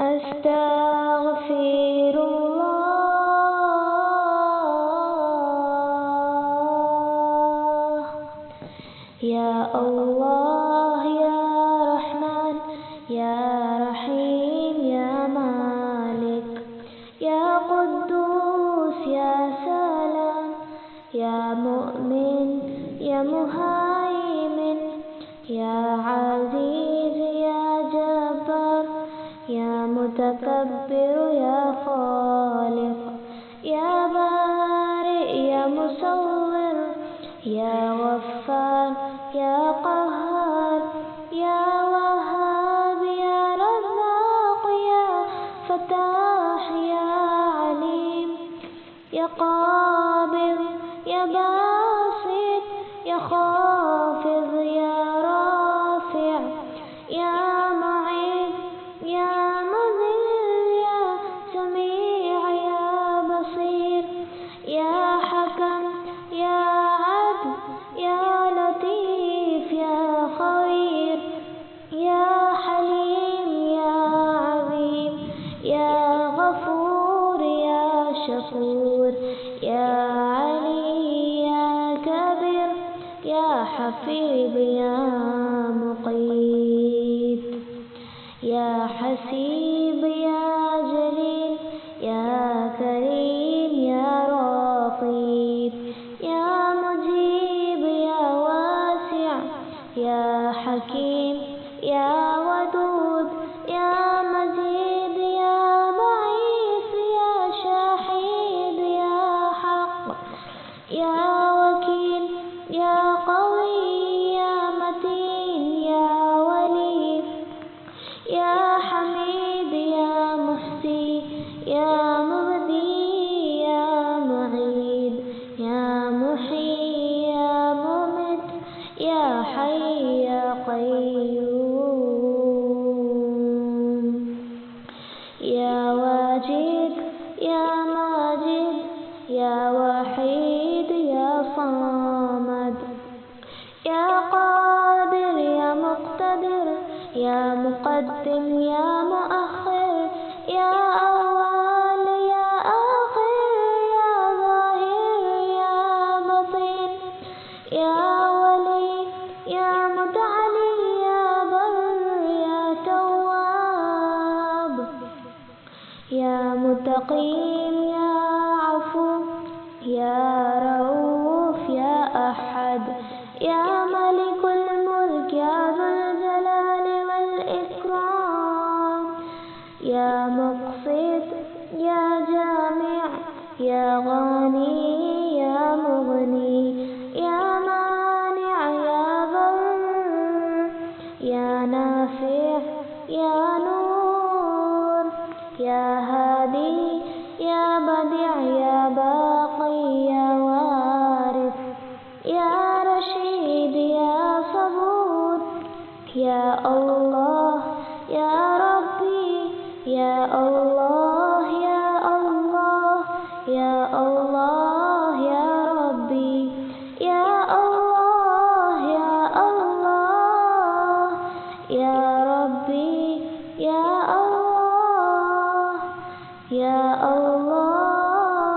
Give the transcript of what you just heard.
أستغفر الله يا الله يا رحمن يا رحيم يا مالك يا قدوس يا سلام يا مؤمن يا مهيمن يا عزيز يا جبار يا متكبر يا خالق يا بارئ يا مصور يا غفار يا قهار يا وهاب يا رزاق يا فتاح يا عليم يا قابض يا باسط يا خافض يا رافع يا معز يا مذل يا سميع يا بصير يا حكم يا عدل يا لطيف يا خبير يا حليم يا عظيم يا غفور يا شكور يا علي يا كبير يا حفيظ يا مقيت يا حسيب يا جليل يا كريم يا رقيب يا مجيب يا واسع يا حكيم يا ودود يا مجيد يا بعيث يا شهيد يا حق يا وكيل يا قوي يا متين يا ولي يا حميد يا محسي يا مبدي يا معيد يا محيي يا ممت يا حي يا قيوم يا واجد يا ماجد يا وحيد يا صمد يا قادر يا مقتدر يا مقدم يا مؤخر يا أول يا آخر يا ظاهر يا بطين يا ولي يا متعالي يا بر يا تواب يا متقين يا عفو يا رؤوف يا أحد يا ملك الملك يا ذو الجلال والإكرام يا مقسط يا جامع يا غني يا مغني يا مانع يا ضر يا نافع يا نور يا هادي يا بديع يا باقي يا وارث يا رشيد يا صبور يا الله يا ربي يا الله